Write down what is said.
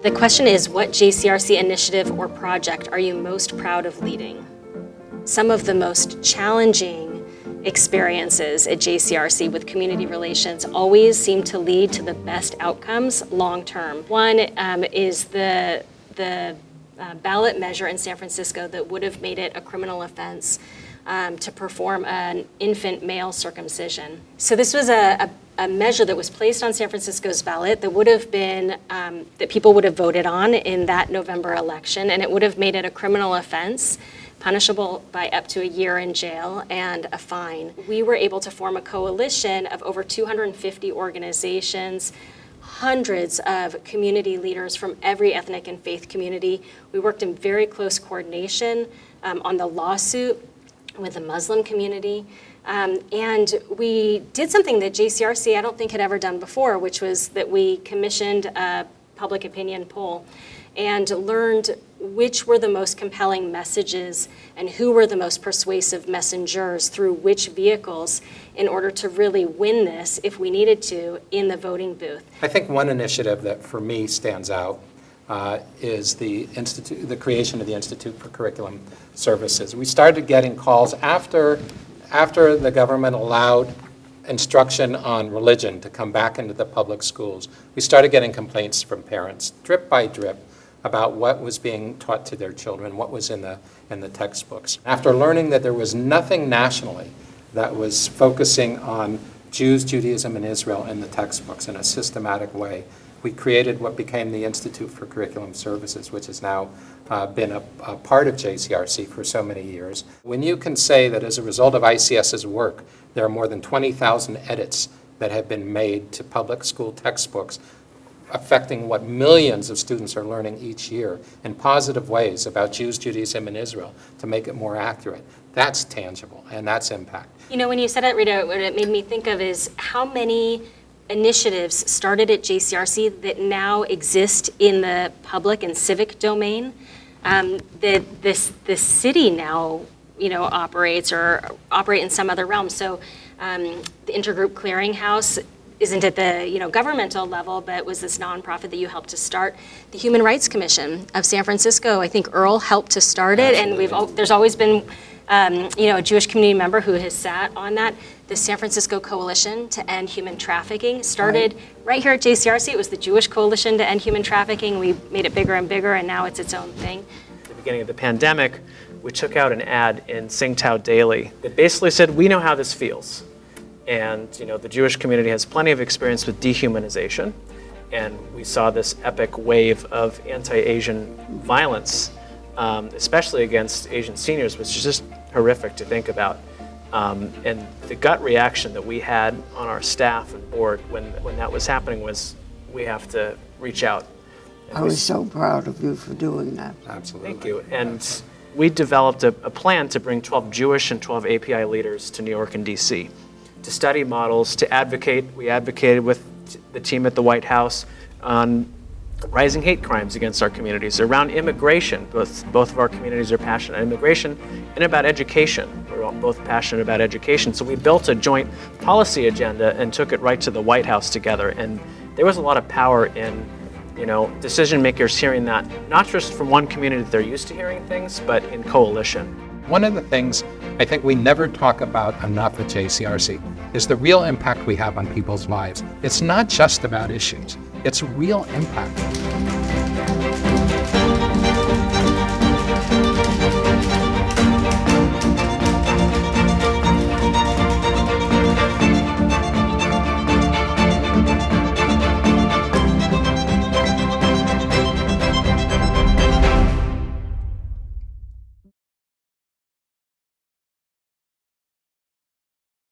The question is, what JCRC initiative or project are you most proud of leading? Some of the most challenging experiences at JCRC with community relations always seem to lead to the best outcomes long term. One is the ballot measure in San Francisco that would have made it a criminal offense to perform an infant male circumcision. So this was a measure that was placed on San Francisco's ballot that would have been, that people would have voted on in that November election, and it would have made it a criminal offense, punishable by up to a year in jail and a fine. We were able to form a coalition of over 250 organizations, hundreds of community leaders from every ethnic and faith community. We worked in very close coordination on the lawsuit with the Muslim community. And we did something that JCRC I don't think had ever done before, which was that we commissioned a public opinion poll and learned which were the most compelling messages and who were the most persuasive messengers through which vehicles in order to really win this, if we needed to, in the voting booth. I think one initiative that for me stands out is the creation of the Institute for Curriculum Services. We started getting calls after the government allowed instruction on religion to come back into the public schools. We started getting complaints from parents, drip by drip, about what was being taught to their children, what was in the textbooks. After learning that there was nothing nationally that was focusing on Jews, Judaism, and Israel in the textbooks in a systematic way, we created what became the Institute for Curriculum Services, which has now been a part of JCRC for so many years. When you can say that as a result of ICS's work, there are more than 20,000 edits that have been made to public school textbooks, affecting what millions of students are learning each year in positive ways about Jews, Judaism, and Israel to make it more accurate. That's tangible, and that's impact. You know, when you said it, Rita, what it made me think of is how many initiatives started at JCRC that now exist in the public and civic domain that the city now, operates or operate in some other realm. So the Intergroup Clearinghouse isn't at the governmental level, but was this nonprofit that you helped to start. The Human Rights Commission of San Francisco, I think Earl helped to start it, and there's always been a Jewish community member who has sat on that. The San Francisco Coalition to End Human Trafficking started right here at JCRC. It was the Jewish Coalition to End Human Trafficking. We made it bigger and bigger, and now it's its own thing. At the beginning of the pandemic, we took out an ad in Tsingtao Daily that basically said, we know how this feels. And the Jewish community has plenty of experience with dehumanization, and we saw this epic wave of anti-Asian violence, especially against Asian seniors, which is just horrific to think about. And the gut reaction that we had on our staff and board when that was happening was, we have to reach out. And I was so proud of you for doing that. Absolutely. Thank you. And we developed a plan to bring 12 Jewish and 12 API leaders to New York and DC to study models, to advocate. We advocated with the team at the White House on rising hate crimes against our communities, around immigration. Both of our communities are passionate about immigration and about education. We're all both passionate about education. So we built a joint policy agenda and took it right to the White House together. And there was a lot of power in decision makers hearing that, not just from one community that they're used to hearing things, but in coalition. One of the things I think we never talk about enough at JCRC is the real impact we have on people's lives. It's not just about issues, it's real impact.